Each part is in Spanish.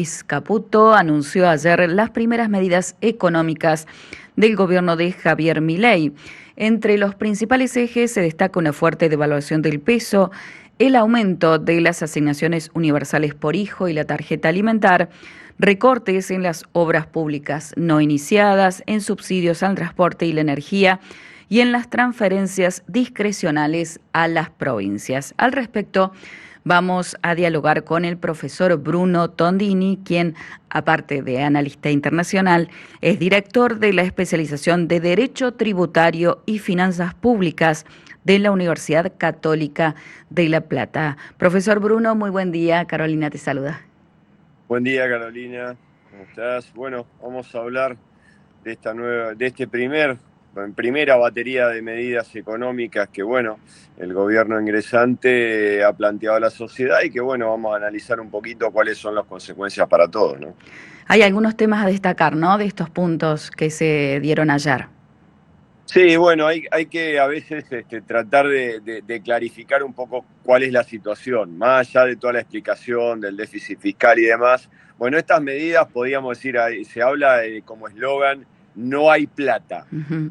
Luis Caputo anunció ayer las primeras medidas económicas del gobierno de Javier Milei. Entre los principales ejes se destaca una fuerte devaluación del peso, el aumento de las asignaciones universales por hijo y la tarjeta alimentar, recortes en las obras públicas no iniciadas, en subsidios al transporte y la energía y en las transferencias discrecionales a las provincias. Al respecto, vamos a dialogar con el profesor Bruno Tondini, quien, aparte de analista internacional, es director de la especialización de Derecho Tributario y Finanzas Públicas de la Universidad Católica de La Plata. Profesor Bruno, muy buen día. Carolina te saluda. Buen día, Carolina. ¿Cómo estás? Bueno, vamos a hablar de esta primera batería de medidas económicas que, bueno, el gobierno ingresante ha planteado a la sociedad y que, bueno, vamos a analizar un poquito cuáles son las consecuencias para todos, ¿no? Hay algunos temas a destacar, ¿no?, de estos puntos que se dieron ayer. Sí, bueno, hay que a veces tratar de clarificar un poco cuál es la situación, más allá de toda la explicación del déficit fiscal y demás. Bueno, estas medidas, podríamos decir, se habla como eslogan, no hay plata.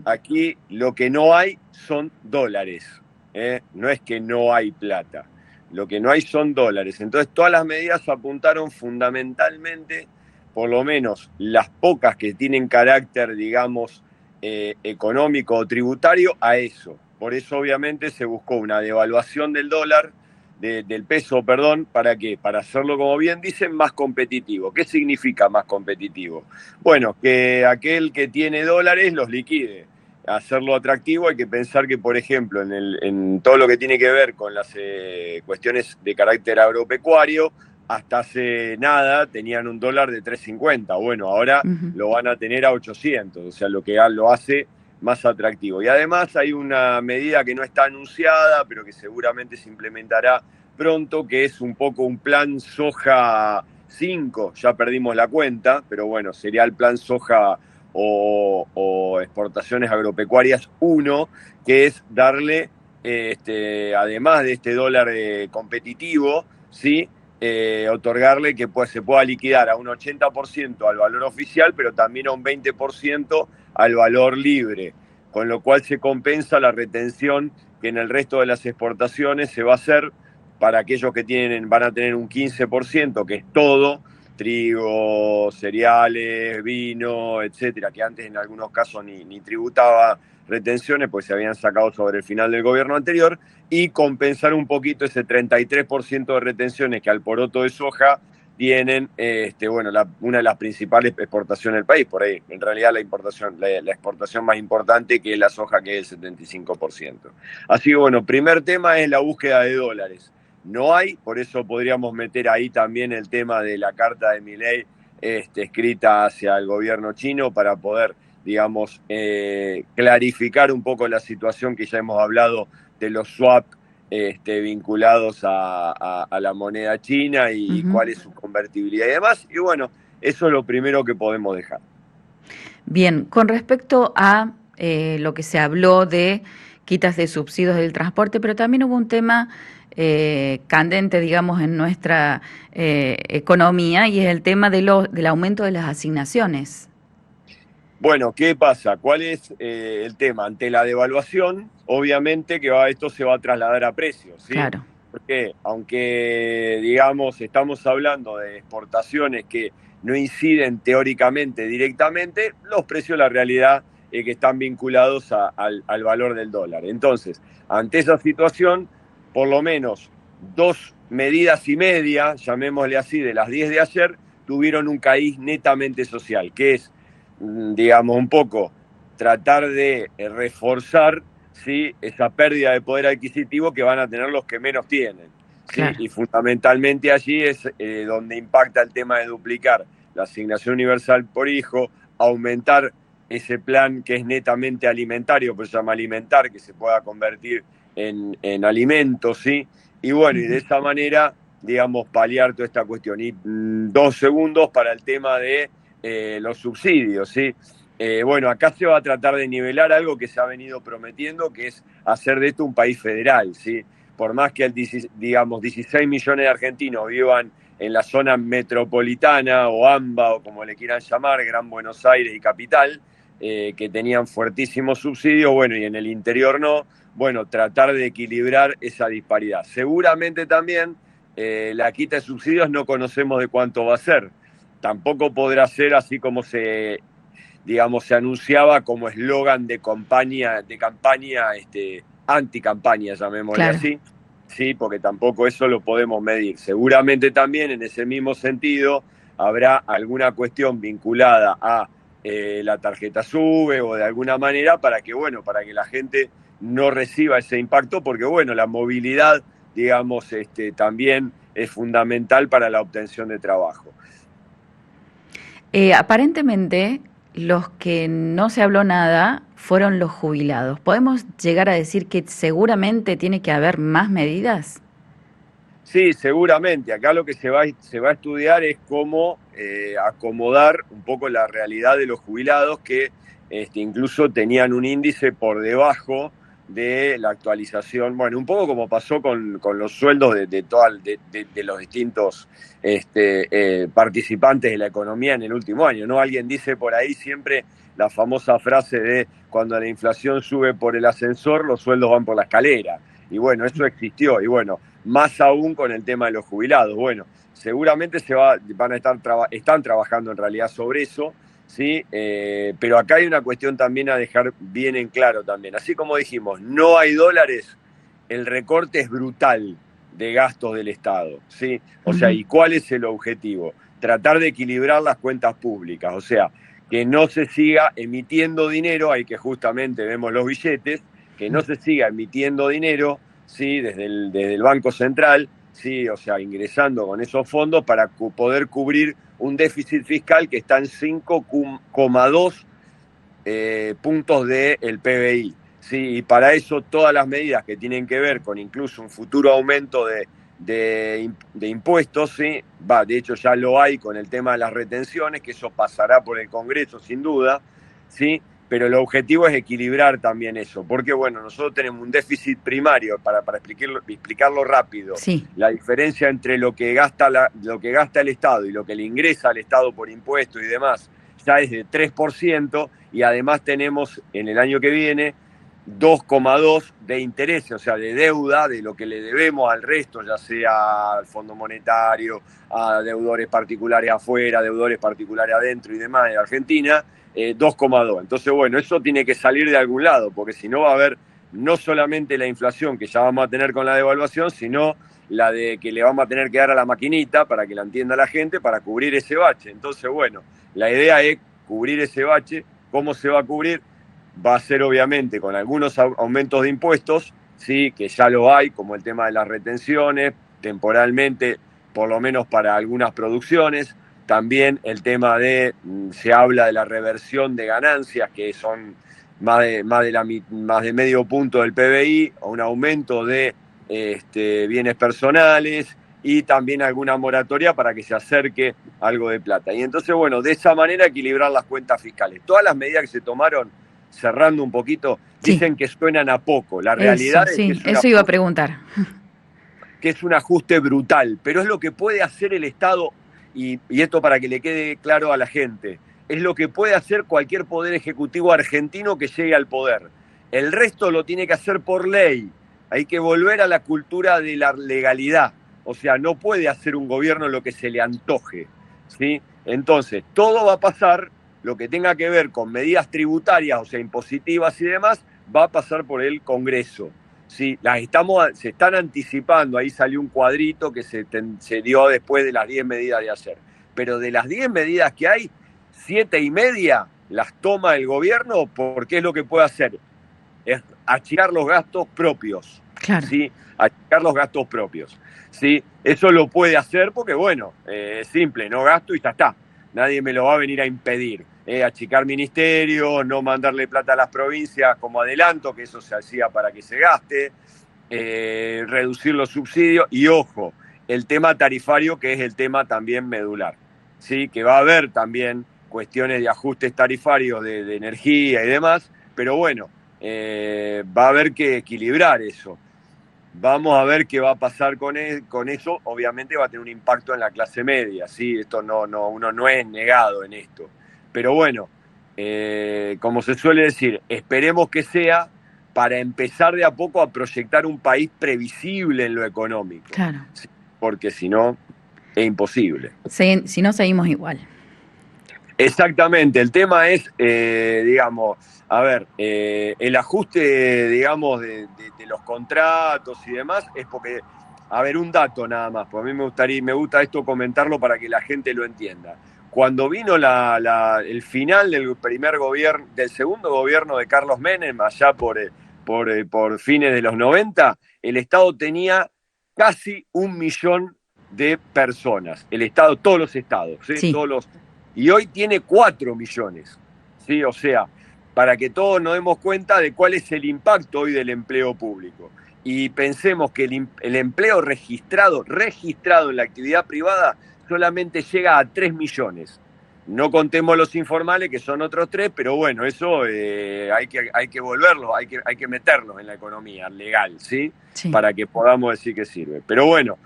Aquí lo que no hay son dólares, ¿eh? No es que no hay plata, lo que no hay son dólares. Entonces todas las medidas apuntaron fundamentalmente, por lo menos las pocas que tienen carácter, digamos, económico o tributario, a eso. Por eso obviamente se buscó una devaluación del dólar, del peso, perdón, ¿para qué? Para hacerlo, como bien dicen, más competitivo. ¿Qué significa más competitivo? Bueno, que aquel que tiene dólares los liquide. Hacerlo atractivo hay que pensar que, por ejemplo, en todo lo que tiene que ver con las cuestiones de carácter agropecuario, hasta hace nada tenían un dólar de 3.50. Bueno, ahora lo van a tener a 800, o sea, lo que lo hace más atractivo. Y además hay una medida que no está anunciada, pero que seguramente se implementará pronto, que es un poco un plan soja 5, ya perdimos la cuenta, pero bueno, sería el plan soja o exportaciones agropecuarias 1, que es darle, además de este dólar competitivo, ¿sí?, otorgarle que se pueda liquidar a un 80% al valor oficial, pero también a un 20% al valor libre, con lo cual se compensa la retención que en el resto de las exportaciones se va a hacer para aquellos que van a tener un 15%, que es todo, trigo, cereales, vino, etcétera, que antes en algunos casos ni tributaba retenciones, pues se habían sacado sobre el final del gobierno anterior, y compensar un poquito ese 33% de retenciones que al poroto de soja tienen, una de las principales exportaciones del país. Por ahí, en realidad, la exportación más importante, que es la soja, que es el 75%. Así que, bueno, primer tema es la búsqueda de dólares. No hay, por eso podríamos meter ahí también el tema de la carta de Milei escrita hacia el gobierno chino para poder, digamos, clarificar un poco la situación que ya hemos hablado de los swap vinculados a la moneda china y cuál es su convertibilidad y demás. Y bueno, eso es lo primero que podemos dejar. Bien, con respecto a lo que se habló de quitas de subsidios del transporte, pero también hubo un tema candente, digamos, en nuestra economía, y es el tema del aumento de las asignaciones. Bueno, ¿qué pasa? ¿Cuál es el tema? Ante la devaluación, obviamente que esto se va a trasladar a precios, ¿sí? Claro. Porque aunque, digamos, estamos hablando de exportaciones que no inciden teóricamente directamente, los precios, la realidad es que están vinculados al valor del dólar. Entonces, ante esa situación, por lo menos 2 medidas y media, llamémosle así, de las 10 de ayer, tuvieron un cariz netamente social, que es, digamos, un poco tratar de reforzar, ¿sí?, esa pérdida de poder adquisitivo que van a tener los que menos tienen, ¿sí? Claro. Y fundamentalmente allí es donde impacta el tema de duplicar la asignación universal por hijo, aumentar ese plan que es netamente alimentario, pues se llama alimentar, que se pueda convertir en alimentos, ¿sí? Y bueno, y de esa manera, digamos, paliar toda esta cuestión. Y 2 segundos para el tema de los subsidios, ¿sí? Bueno, acá se va a tratar de nivelar algo que se ha venido prometiendo, que es hacer de esto un país federal, ¿sí? Por más que, digamos, 16 millones de argentinos vivan en la zona metropolitana o AMBA o como le quieran llamar, Gran Buenos Aires y Capital, que tenían fuertísimos subsidios, bueno, y en el interior no, bueno, tratar de equilibrar esa disparidad. Seguramente también la quita de subsidios no conocemos de cuánto va a ser. Tampoco podrá ser así como digamos, se anunciaba como eslogan de campaña, anti-campaña, llamémosle Claro. así, sí, porque tampoco eso lo podemos medir. Seguramente también en ese mismo sentido habrá alguna cuestión vinculada a la tarjeta SUBE o de alguna manera para que, bueno, para que la gente no reciba ese impacto, porque, bueno, la movilidad, digamos, también es fundamental para la obtención de trabajo. Aparentemente, los que no se habló nada fueron los jubilados. ¿Podemos llegar a decir que seguramente tiene que haber más medidas? Sí, seguramente. Acá lo que se va a estudiar es cómo acomodar un poco la realidad de los jubilados que incluso tenían un índice por debajo de la actualización. Bueno, un poco como pasó con los sueldos de los distintos participantes de la economía en el último año, ¿no? Alguien dice por ahí siempre la famosa frase de cuando la inflación sube por el ascensor, los sueldos van por la escalera. Y bueno, eso existió. Y bueno, más aún con el tema de los jubilados. Bueno, seguramente están trabajando en realidad sobre eso, ¿sí? Pero acá hay una cuestión también a dejar bien en claro también. Así como dijimos, no hay dólares, el recorte es brutal de gastos del Estado, ¿sí? O sea, ¿y cuál es el objetivo? Tratar de equilibrar las cuentas públicas, o sea, que no se siga emitiendo dinero, ahí que justamente vemos los billetes, que no se siga emitiendo dinero, ¿sí? Desde el Banco Central, ¿sí? O sea, ingresando con esos fondos para poder cubrir un déficit fiscal que está en 5,2 puntos del PBI. ¿Sí? Y para eso todas las medidas que tienen que ver con incluso un futuro aumento de impuestos, ¿sí? De hecho ya lo hay con el tema de las retenciones, que eso pasará por el Congreso sin duda, ¿sí? Pero el objetivo es equilibrar también eso, porque bueno, nosotros tenemos un déficit primario, para explicarlo rápido, Sí. la diferencia entre lo que gasta el Estado y lo que le ingresa al Estado por impuestos y demás, ya es de 3%, y además tenemos en el año que viene 2,2 de intereses, o sea, de deuda, de lo que le debemos al resto, ya sea al Fondo Monetario, a deudores particulares afuera, deudores particulares adentro y demás de Argentina, 2,2. Entonces, bueno, eso tiene que salir de algún lado, porque si no va a haber no solamente la inflación que ya vamos a tener con la devaluación, sino la de que le vamos a tener que dar a la maquinita, para que la entienda la gente, para cubrir ese bache. Entonces, bueno, la idea es cubrir ese bache. ¿Cómo se va a cubrir? Va a ser obviamente con algunos aumentos de impuestos, sí, que ya lo hay, como el tema de las retenciones, temporalmente, por lo menos para algunas producciones. También el tema se habla de la reversión de ganancias, que son más de medio punto del PBI, o un aumento de bienes personales, y también alguna moratoria para que se acerque algo de plata. Y entonces, bueno, de esa manera equilibrar las cuentas fiscales. Todas las medidas que se tomaron, cerrando un poquito, Sí. dicen que suenan a poco. La Eso, realidad es sí, eso iba a preguntar. que es un ajuste brutal, pero es lo que puede hacer el Estado, y esto para que le quede claro a la gente, es lo que puede hacer cualquier poder ejecutivo argentino que llegue al poder. El resto lo tiene que hacer por ley. Hay que volver a la cultura de la legalidad. O sea, no puede hacer un gobierno lo que se le antoje, ¿sí? Entonces, todo va a pasar, lo que tenga que ver con medidas tributarias, o sea, impositivas y demás, va a pasar por el Congreso. Sí, se están anticipando, ahí salió un cuadrito que se dio después de las 10 medidas de ayer. Pero de las 10 medidas que hay, 7,5 las toma el gobierno, porque es lo que puede hacer, es achicar los gastos propios. Claro. ¿Sí? Achicar los gastos propios. ¿Sí? Eso lo puede hacer porque, bueno, es simple, no gasto y ya está. Nadie me lo va a venir a impedir. Achicar ministerios, no mandarle plata a las provincias como adelanto, que eso se hacía para que se gaste, reducir los subsidios y, ojo, el tema tarifario, que es el tema también medular, ¿sí? Que va a haber también cuestiones de ajustes tarifarios de energía y demás, pero bueno, va a haber que equilibrar eso. Vamos a ver qué va a pasar con eso. Obviamente va a tener un impacto en la clase media, ¿sí? Esto uno no es negado en esto. Pero bueno, como se suele decir, esperemos que sea para empezar de a poco a proyectar un país previsible en lo económico. Claro. ¿Sí? Porque si no, es imposible. Si no, seguimos igual. Exactamente, el tema es, digamos, a ver, el ajuste, digamos, de los contratos y demás, es porque, a ver, un dato nada más, porque a mí me gusta esto comentarlo para que la gente lo entienda. Cuando vino el final del del segundo gobierno de Carlos Menem, allá por fines de los 90, el Estado tenía casi 1 millón de personas. El Estado, todos los estados, ¿sí? Sí. Y hoy tiene 4 millones, ¿sí? O sea, para que todos nos demos cuenta de cuál es el impacto hoy del empleo público. Y pensemos que el empleo registrado en la actividad privada solamente llega a 3 millones. No contemos los informales, que son otros 3, pero bueno, eso hay que volverlo, hay que meterlos en la economía legal, ¿sí? Sí. Para que podamos decir que sirve. Pero bueno,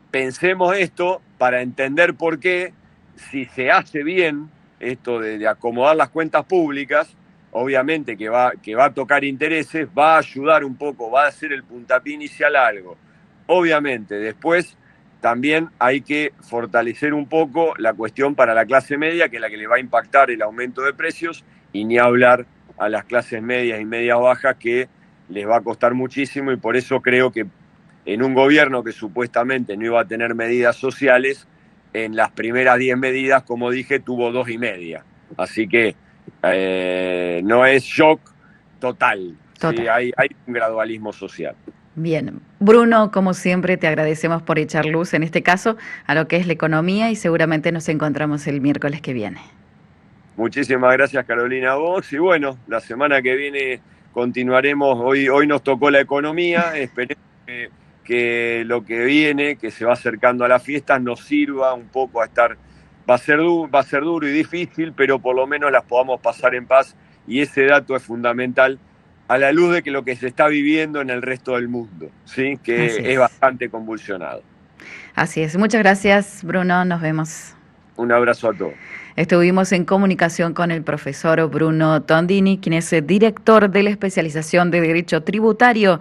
pensemos esto para entender por qué, si se hace bien esto de acomodar las cuentas públicas, obviamente que va a tocar intereses, va a ayudar un poco, va a ser el puntapié inicial a algo. Obviamente, después también hay que fortalecer un poco la cuestión para la clase media, que es la que le va a impactar el aumento de precios, y ni hablar a las clases medias y medias bajas, que les va a costar muchísimo, y por eso creo que en un gobierno que supuestamente no iba a tener medidas sociales, en las primeras 10 medidas, como dije, tuvo 2,5. Así que no es shock total. ¿Sí? Hay un gradualismo social. Bien. Bruno, como siempre, te agradecemos por echar luz, en este caso, a lo que es la economía, y seguramente nos encontramos el miércoles que viene. Muchísimas gracias, Carolina, a vos. Y bueno, la semana que viene continuaremos. Hoy nos tocó la economía. Esperemos que lo que viene, que se va acercando a las fiestas, nos sirva un poco a estar. Va a ser duro y difícil, pero por lo menos las podamos pasar en paz, y ese dato es fundamental a la luz de que lo que se está viviendo en el resto del mundo, ¿sí? Que es bastante convulsionado. Así es. Muchas gracias, Bruno. Nos vemos. Un abrazo a todos. Estuvimos en comunicación con el profesor Bruno Tondini, quien es el director de la especialización de Derecho Tributario